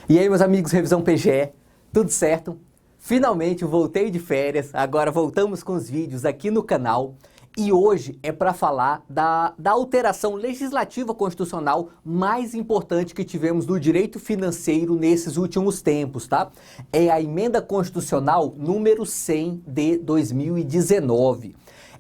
E aí, meus amigos, Revisão PGE, tudo certo? Finalmente voltei de férias, agora voltamos com os vídeos aqui no canal e hoje é para falar da alteração legislativa constitucional mais importante que tivemos no direito financeiro nesses últimos tempos, tá? É a Emenda Constitucional número 100 de 2019.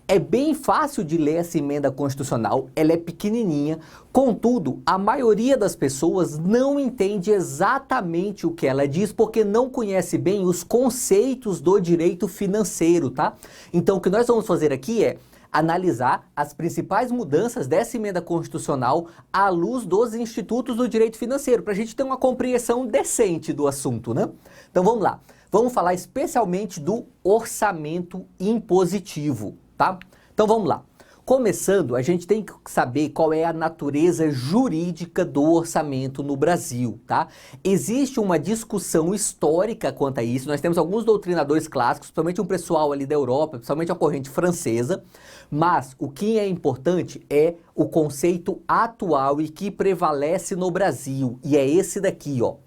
É bem fácil de ler essa emenda constitucional, ela é pequenininha, contudo, a maioria das pessoas não entende exatamente o que ela diz porque não conhece bem os conceitos do direito financeiro, tá? Então, o que nós vamos fazer aqui é analisar as principais mudanças dessa emenda constitucional à luz dos institutos do direito financeiro, para a gente ter uma compreensão decente do assunto, né? Então, vamos lá. Vamos falar especialmente do orçamento impositivo. Tá? Então vamos lá. Começando, a gente tem que saber qual é a natureza jurídica do orçamento no Brasil, tá? Existe uma discussão histórica quanto a isso, nós temos alguns doutrinadores clássicos, principalmente um pessoal ali da Europa, principalmente a corrente francesa, mas o que é importante é o conceito atual e que prevalece no Brasil, e é esse daqui, ó.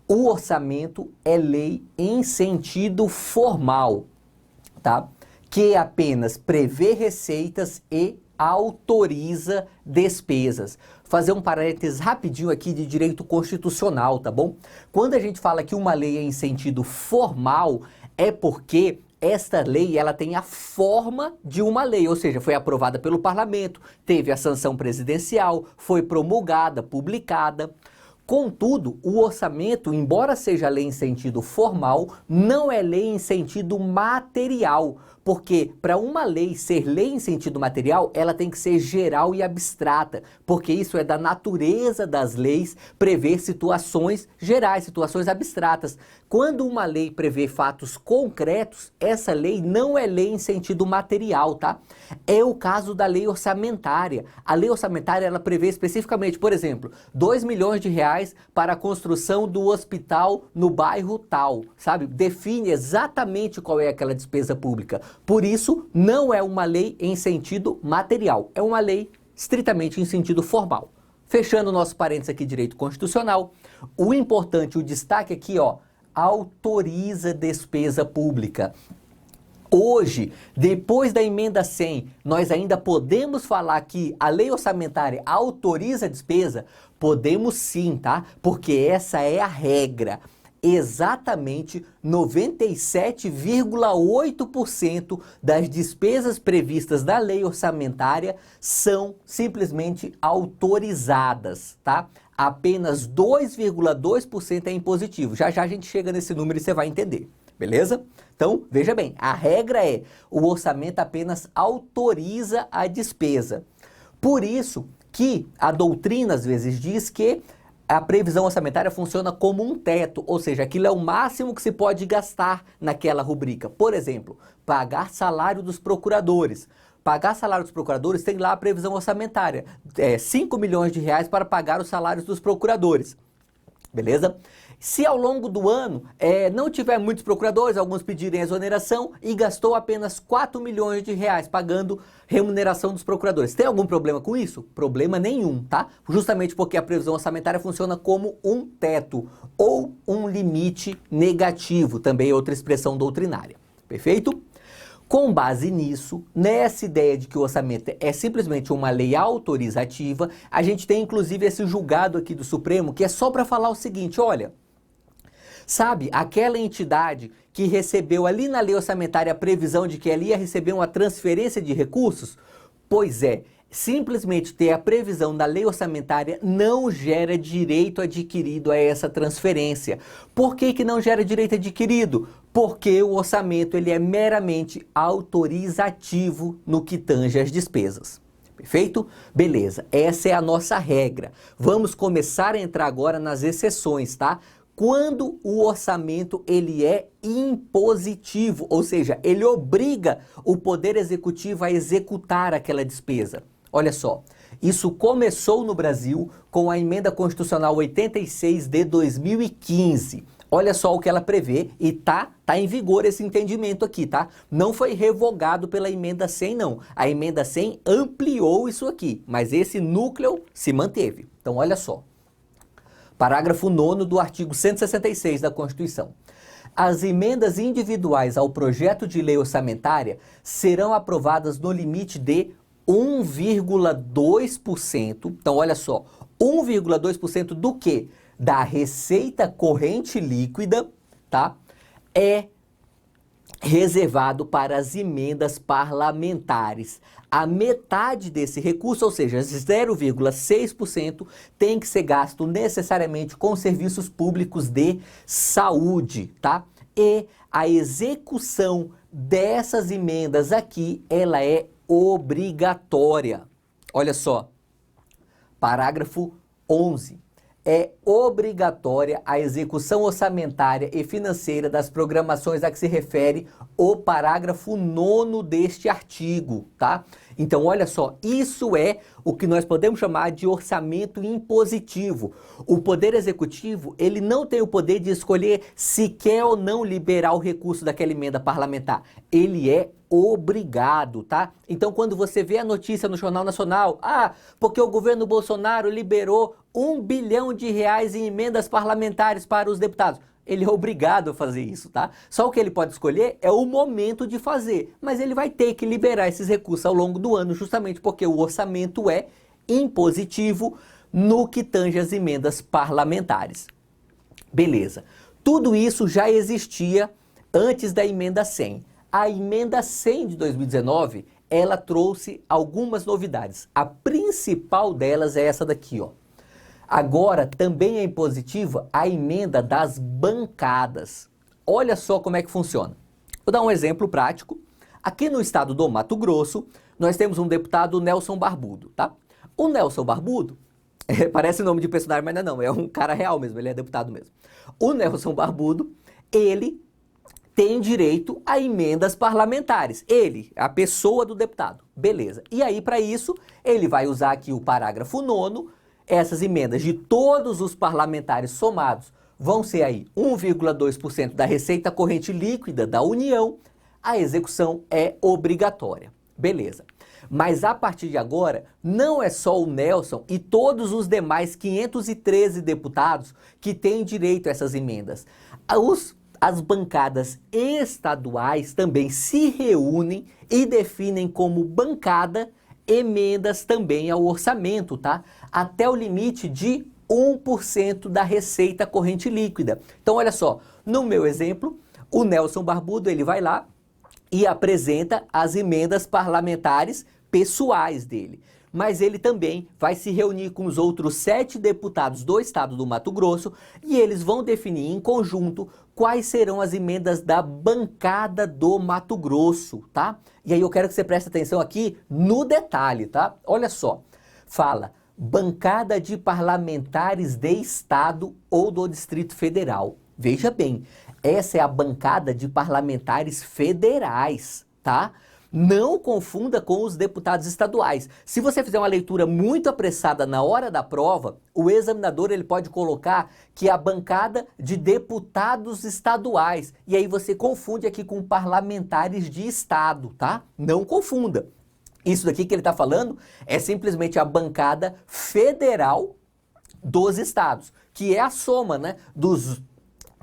O orçamento é lei em sentido formal, tá? Que apenas prevê receitas e autoriza despesas. Fazer um parênteses rapidinho aqui de direito constitucional, tá bom? Quando a gente fala que uma lei é em sentido formal, é porque esta lei ela tem a forma de uma lei, ou seja, foi aprovada pelo parlamento, teve a sanção presidencial, foi promulgada, publicada. Contudo, o orçamento, embora seja lei em sentido formal, não é lei em sentido material, porque para uma lei ser lei em sentido material, ela tem que ser geral e abstrata, porque isso é da natureza das leis prever situações gerais, situações abstratas. Quando uma lei prevê fatos concretos, essa lei não é lei em sentido material, tá? É o caso da lei orçamentária. A lei orçamentária, ela prevê especificamente, por exemplo, 2 milhões de reais para a construção do hospital no bairro tal, sabe? Define exatamente qual é aquela despesa pública. Por isso, não é uma lei em sentido material, é uma lei estritamente em sentido formal. Fechando o nosso parênteses aqui, direito constitucional, o importante, o destaque aqui, ó, autoriza despesa pública. Hoje, depois da emenda 100, nós ainda podemos falar que a lei orçamentária autoriza a despesa? Podemos sim, tá? Porque essa é a regra. Exatamente 97,8% das despesas previstas da lei orçamentária são simplesmente autorizadas, tá? Apenas 2,2% é impositivo. Já já a gente chega nesse número e você vai entender, beleza? Então, veja bem, a regra é o orçamento apenas autoriza a despesa. Por isso que a doutrina às vezes diz que a previsão orçamentária funciona como um teto, ou seja, aquilo é o máximo que se pode gastar naquela rubrica. Por exemplo, pagar salário dos procuradores. Pagar salário dos procuradores tem lá a previsão orçamentária, 5 milhões de reais para pagar os salários dos procuradores. Beleza? Se ao longo do ano não tiver muitos procuradores, alguns pedirem exoneração e gastou apenas 4 milhões de reais pagando remuneração dos procuradores. Tem algum problema com isso? Problema nenhum, tá? Justamente porque a previsão orçamentária funciona como um teto ou um limite negativo, também é outra expressão doutrinária. Perfeito? Com base nisso, nessa ideia de que o orçamento é simplesmente uma lei autorizativa, a gente tem inclusive esse julgado aqui do Supremo que é só para falar o seguinte, olha, sabe, aquela entidade que recebeu ali na lei orçamentária a previsão de que ela ia receber uma transferência de recursos? Pois é, simplesmente ter a previsão da lei orçamentária não gera direito adquirido a essa transferência. Por que que não gera direito adquirido? Porque o orçamento ele é meramente autorizativo no que tange às despesas. Perfeito? Beleza, essa é a nossa regra. Vamos começar a entrar agora nas exceções, tá? Quando o orçamento ele é impositivo, ou seja, ele obriga o Poder Executivo a executar aquela despesa. Olha só, isso começou no Brasil com a Emenda Constitucional 86 de 2015. Olha só o que ela prevê e tá em vigor esse entendimento aqui, tá? Não foi revogado pela Emenda 100, não. A Emenda 100 ampliou isso aqui, mas esse núcleo se manteve. Então, olha só. Parágrafo 9º do artigo 166 da Constituição. As emendas individuais ao projeto de lei orçamentária serão aprovadas no limite de 1,2%. Então, olha só, 1,2% do quê? Da receita corrente líquida, tá? É reservado para as emendas parlamentares. A metade desse recurso, ou seja, 0,6%, tem que ser gasto necessariamente com serviços públicos de saúde, tá? E a execução dessas emendas aqui, ela é obrigatória. Olha só, parágrafo 11. É obrigatória a execução orçamentária e financeira das programações a que se refere o parágrafo 9º deste artigo, tá? Então, olha só, isso é o que nós podemos chamar de orçamento impositivo. O Poder Executivo, ele não tem o poder de escolher se quer ou não liberar o recurso daquela emenda parlamentar. Ele é obrigado, tá? Então, quando você vê a notícia no Jornal Nacional, porque o governo Bolsonaro liberou R$ 1 bilhão em emendas parlamentares para os deputados. Ele é obrigado a fazer isso, tá? Só o que ele pode escolher é o momento de fazer, mas ele vai ter que liberar esses recursos ao longo do ano, justamente porque o orçamento é impositivo no que tange as emendas parlamentares. Beleza. Tudo isso já existia antes da emenda 100. A emenda 100 de 2019, ela trouxe algumas novidades. A principal delas é essa daqui, ó. Agora também é impositiva a emenda das bancadas. Olha só como é que funciona. Vou dar um exemplo prático. Aqui no estado do Mato Grosso, nós temos um deputado, Nelson Barbudo, tá? O Nelson Barbudo, parece nome de personagem, mas não, é um cara real mesmo, ele é deputado mesmo. O Nelson Barbudo, ele tem direito a emendas parlamentares. Ele, a pessoa do deputado. Beleza. E aí, para isso, ele vai usar aqui o parágrafo 9º. Essas emendas de todos os parlamentares somados vão ser aí 1,2% da receita corrente líquida da União. A execução é obrigatória. Beleza. Mas a partir de agora, não é só o Nelson e todos os demais 513 deputados que têm direito a essas emendas. As bancadas estaduais também se reúnem e definem como bancada emendas também ao orçamento, tá? Até o limite de 1% da receita corrente líquida. Então, olha só, no meu exemplo, o Nelson Barbudo, ele vai lá e apresenta as emendas parlamentares pessoais dele. Mas ele também vai se reunir com os outros 7 deputados do estado do Mato Grosso e eles vão definir em conjunto quais serão as emendas da bancada do Mato Grosso, tá? E aí eu quero que você preste atenção aqui no detalhe, tá? Olha só, fala bancada de parlamentares de estado ou do Distrito Federal. Veja bem, essa é a bancada de parlamentares federais, tá? Não confunda com os deputados estaduais. Se você fizer uma leitura muito apressada na hora da prova, o examinador ele pode colocar que é a bancada de deputados estaduais. E aí você confunde aqui com parlamentares de estado, tá? Não confunda. Isso daqui que ele está falando é simplesmente a bancada federal dos estados, que é a soma, né, dos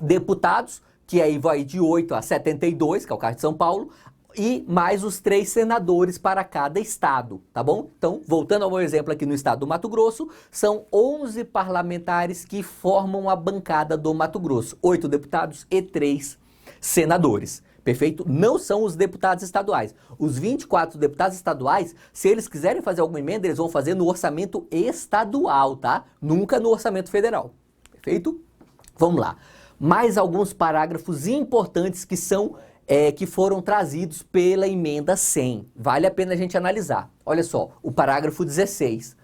deputados, que aí vai de 8 a 72, que é o caso de São Paulo, e mais os 3 senadores para cada estado, tá bom? Então, voltando ao meu exemplo aqui no estado do Mato Grosso, são 11 parlamentares que formam a bancada do Mato Grosso, 8 deputados e 3 senadores, perfeito? Não são os deputados estaduais. Os 24 deputados estaduais, se eles quiserem fazer alguma emenda, eles vão fazer no orçamento estadual, tá? Nunca no orçamento federal, perfeito? Vamos lá. Mais alguns parágrafos importantes que foram trazidos pela emenda 100. Vale a pena a gente analisar. Olha só, o parágrafo 16.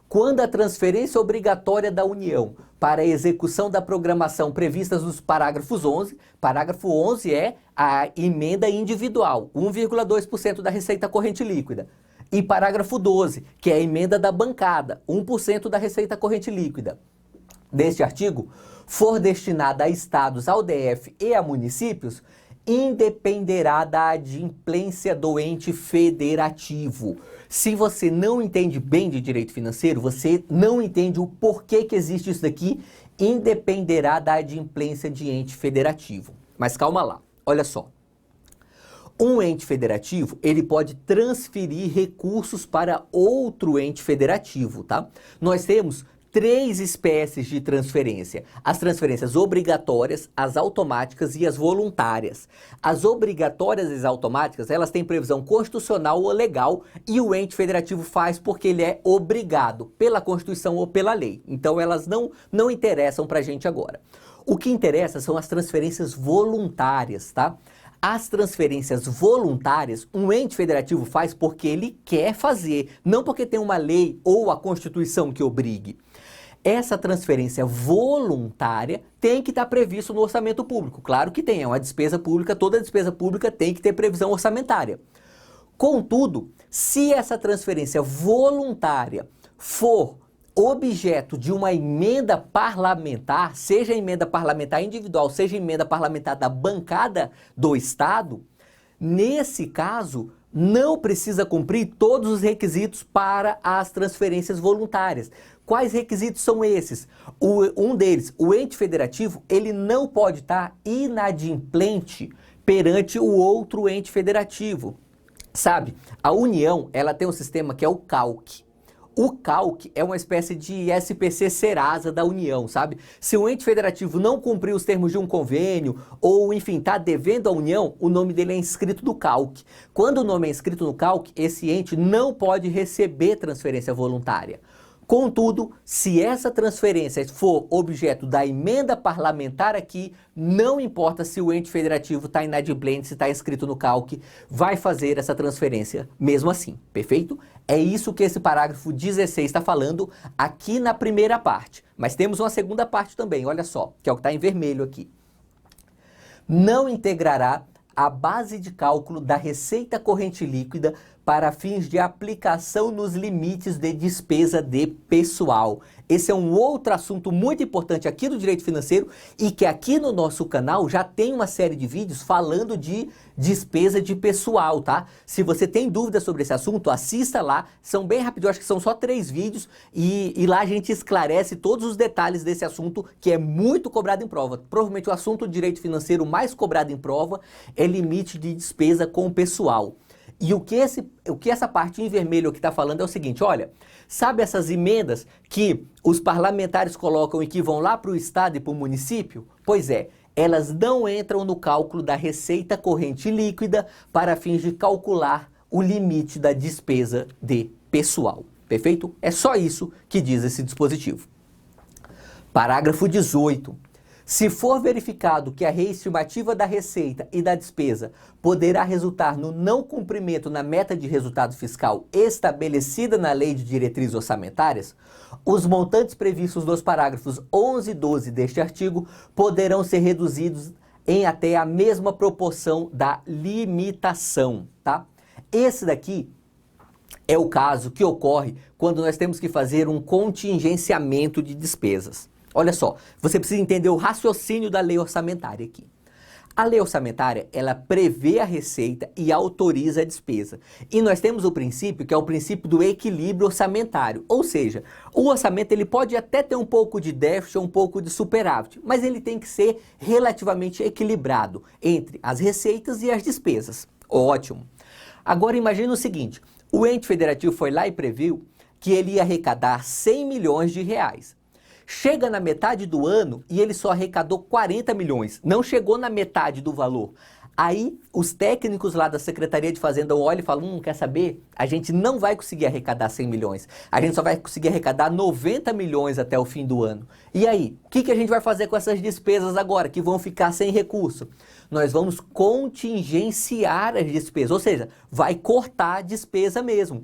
Quando a transferência obrigatória da União para a execução da programação previstas nos parágrafos 11, parágrafo 11 é a emenda individual, 1,2% da receita corrente líquida. E parágrafo 12, que é a emenda da bancada, 1% da receita corrente líquida. Deste artigo, for destinada a estados, ao DF e a municípios, independerá da adimplência do ente federativo. Se você não entende bem de direito financeiro, você não entende o porquê que existe isso daqui, independerá da adimplência de ente federativo. Mas calma lá, olha só. Um ente federativo, ele pode transferir recursos para outro ente federativo, tá? Nós temos 3 espécies de transferência: as transferências obrigatórias, as automáticas e as voluntárias. As obrigatórias e as automáticas, elas têm previsão constitucional ou legal e o ente federativo faz porque ele é obrigado pela Constituição ou pela lei. Então elas não interessam pra gente agora. O que interessa são as transferências voluntárias, tá? As transferências voluntárias, um ente federativo faz porque ele quer fazer, não porque tem uma lei ou a Constituição que obrigue. Essa transferência voluntária tem que estar previsto no orçamento público. Claro que tem, é uma despesa pública, toda despesa pública tem que ter previsão orçamentária. Contudo, se essa transferência voluntária for objeto de uma emenda parlamentar, seja emenda parlamentar individual, seja emenda parlamentar da bancada do Estado, nesse caso, não precisa cumprir todos os requisitos para as transferências voluntárias. Quais requisitos são esses? Um deles, o ente federativo, ele não pode estar inadimplente perante o outro ente federativo. Sabe, a União, ela tem um sistema que é o CALC. O CALC é uma espécie de SPC Serasa da União, sabe? Se o ente federativo não cumprir os termos de um convênio ou, enfim, está devendo à União, o nome dele é inscrito no CALC. Quando o nome é inscrito no CALC, esse ente não pode receber transferência voluntária. Contudo, se essa transferência for objeto da emenda parlamentar aqui, não importa se o ente federativo está inadimplente, se está inscrito no CALC, vai fazer essa transferência mesmo assim, perfeito? É isso que esse parágrafo 16 está falando aqui na primeira parte. Mas temos uma segunda parte também, olha só, que é o que está em vermelho aqui. Não integrará a base de cálculo da receita corrente líquida para fins de aplicação nos limites de despesa de pessoal. Esse é um outro assunto muito importante aqui do direito financeiro e que aqui no nosso canal já tem uma série de vídeos falando de despesa de pessoal, tá? Se você tem dúvidas sobre esse assunto, assista lá, são bem rápidos, acho que são só 3 vídeos e lá a gente esclarece todos os detalhes desse assunto que é muito cobrado em prova. Provavelmente o assunto do direito financeiro mais cobrado em prova é limite de despesa com o pessoal. E o que essa parte em vermelho aqui está falando é o seguinte, olha, sabe essas emendas que os parlamentares colocam e que vão lá para o Estado e para o município? Pois é, elas não entram no cálculo da receita corrente líquida para fins de calcular o limite da despesa de pessoal, perfeito? É só isso que diz esse dispositivo. Parágrafo 18. Se for verificado que a reestimativa da receita e da despesa poderá resultar no não cumprimento na meta de resultado fiscal estabelecida na Lei de Diretrizes Orçamentárias, os montantes previstos nos parágrafos 11 e 12 deste artigo poderão ser reduzidos em até a mesma proporção da limitação, tá? Esse daqui é o caso que ocorre quando nós temos que fazer um contingenciamento de despesas. Olha só, você precisa entender o raciocínio da lei orçamentária aqui. A lei orçamentária, ela prevê a receita e autoriza a despesa. E nós temos o princípio, que é o princípio do equilíbrio orçamentário. Ou seja, o orçamento ele pode até ter um pouco de déficit ou um pouco de superávit, mas ele tem que ser relativamente equilibrado entre as receitas e as despesas. Ótimo. Agora imagine o seguinte, o ente federativo foi lá e previu que ele ia arrecadar 100 milhões de reais. Chega na metade do ano e ele só arrecadou 40 milhões, não chegou na metade do valor. Aí os técnicos lá da Secretaria de Fazenda olham e falam, quer saber? A gente não vai conseguir arrecadar 100 milhões, a gente só vai conseguir arrecadar 90 milhões até o fim do ano. E aí, o que a gente vai fazer com essas despesas agora, que vão ficar sem recurso? Nós vamos contingenciar as despesas, ou seja, vai cortar a despesa mesmo.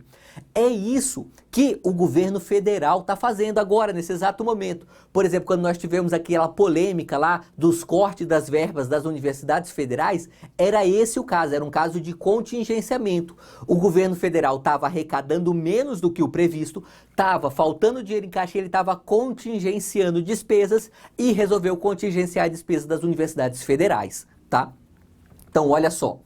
É isso que o governo federal está fazendo agora, nesse exato momento. Por exemplo, quando nós tivemos aquela polêmica lá dos cortes das verbas das universidades federais, era esse o caso, era um caso de contingenciamento. O governo federal estava arrecadando menos do que o previsto, estava faltando dinheiro em caixa, ele estava contingenciando despesas e resolveu contingenciar a despesa das universidades federais, tá? Então, olha só,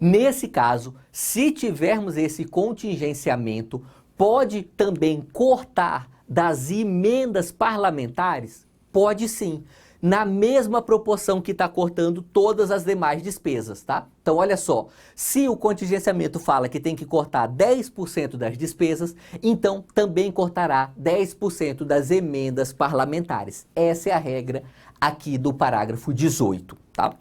nesse caso, se tivermos esse contingenciamento, pode também cortar das emendas parlamentares? Pode sim, na mesma proporção que está cortando todas as demais despesas, tá? Então, olha só, se o contingenciamento fala que tem que cortar 10% das despesas, então também cortará 10% das emendas parlamentares. Essa é a regra aqui do parágrafo 18, tá?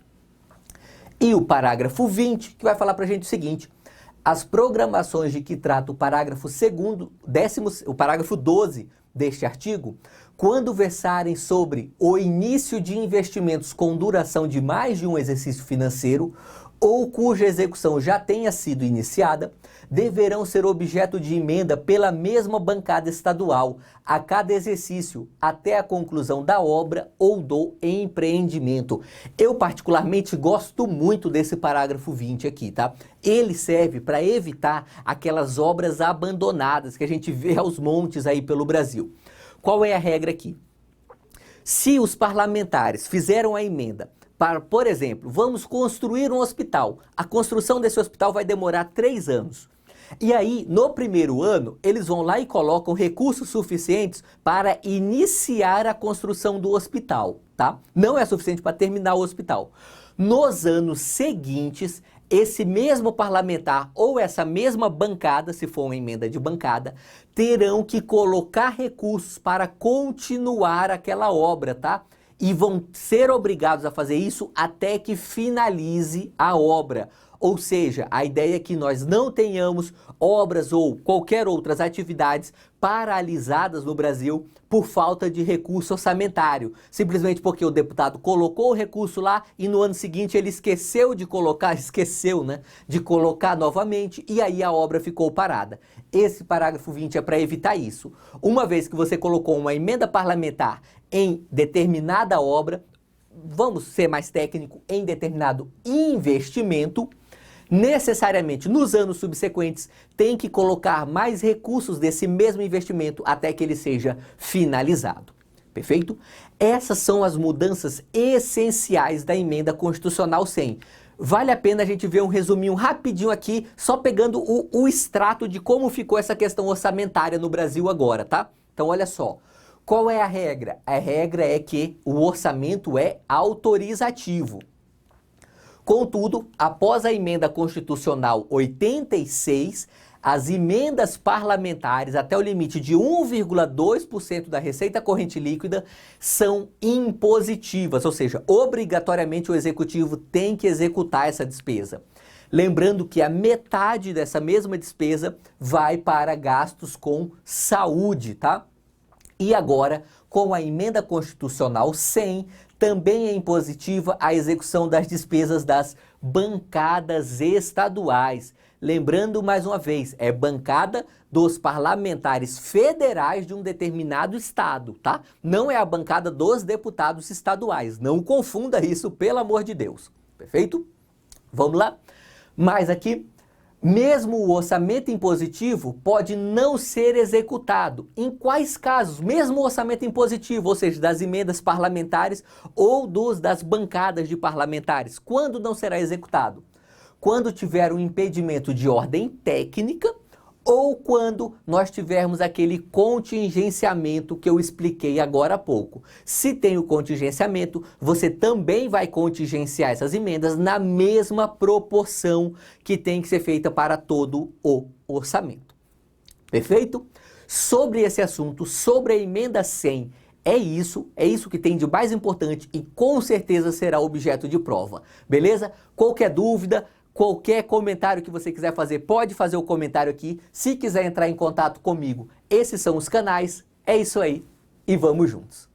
E o parágrafo 20, que vai falar para a gente o seguinte: as programações de que trata o parágrafo 2º, o parágrafo 12 deste artigo, quando versarem sobre o início de investimentos com duração de mais de um exercício financeiro ou cuja execução já tenha sido iniciada, deverão ser objeto de emenda pela mesma bancada estadual a cada exercício até a conclusão da obra ou do empreendimento. Eu particularmente gosto muito desse parágrafo 20 aqui, tá? Ele serve para evitar aquelas obras abandonadas que a gente vê aos montes aí pelo Brasil. Qual é a regra aqui? Se os parlamentares fizeram a emenda para, por exemplo, vamos construir um hospital. A construção desse hospital vai demorar 3 anos. E aí, no primeiro ano, eles vão lá e colocam recursos suficientes para iniciar a construção do hospital, tá? Não é suficiente para terminar o hospital. Nos anos seguintes, esse mesmo parlamentar ou essa mesma bancada, se for uma emenda de bancada, terão que colocar recursos para continuar aquela obra, tá? E vão ser obrigados a fazer isso até que finalize a obra. Ou seja, a ideia é que nós não tenhamos obras ou qualquer outras atividades paralisadas no Brasil por falta de recurso orçamentário. Simplesmente porque o deputado colocou o recurso lá e no ano seguinte ele esqueceu, de colocar novamente e aí a obra ficou parada. Esse parágrafo 20 é para evitar isso. Uma vez que você colocou uma emenda parlamentar em determinada obra, vamos ser mais técnico, em determinado investimento, necessariamente nos anos subsequentes tem que colocar mais recursos desse mesmo investimento até que ele seja finalizado. Perfeito? Essas são as mudanças essenciais da emenda constitucional 100. Vale a pena a gente ver um resuminho rapidinho aqui, só pegando o extrato de como ficou essa questão orçamentária no Brasil agora, tá? Então olha só. Qual é a regra? A regra é que o orçamento é autorizativo. Contudo, após a emenda constitucional 86, as emendas parlamentares até o limite de 1,2% da receita corrente líquida são impositivas, ou seja, obrigatoriamente o executivo tem que executar essa despesa. Lembrando que a metade dessa mesma despesa vai para gastos com saúde, tá? E agora, com a emenda constitucional 100, também é impositiva a execução das despesas das bancadas estaduais. Lembrando mais uma vez, é bancada dos parlamentares federais de um determinado estado, tá? Não é a bancada dos deputados estaduais. Não confunda isso, pelo amor de Deus. Perfeito? Vamos lá? Mais aqui. Mesmo o orçamento impositivo pode não ser executado. Em quais casos? Mesmo o orçamento impositivo, ou seja, das emendas parlamentares ou das bancadas de parlamentares. Quando não será executado? Quando tiver um impedimento de ordem técnica ou quando nós tivermos aquele contingenciamento que eu expliquei agora há pouco. Se tem o contingenciamento, você também vai contingenciar essas emendas na mesma proporção que tem que ser feita para todo o orçamento. Perfeito? Sobre esse assunto, sobre a emenda 100, é isso que tem de mais importante e com certeza será objeto de prova. Beleza? Qualquer dúvida, qualquer comentário que você quiser fazer, pode fazer o comentário aqui. Se quiser entrar em contato comigo, esses são os canais. É isso aí e vamos juntos.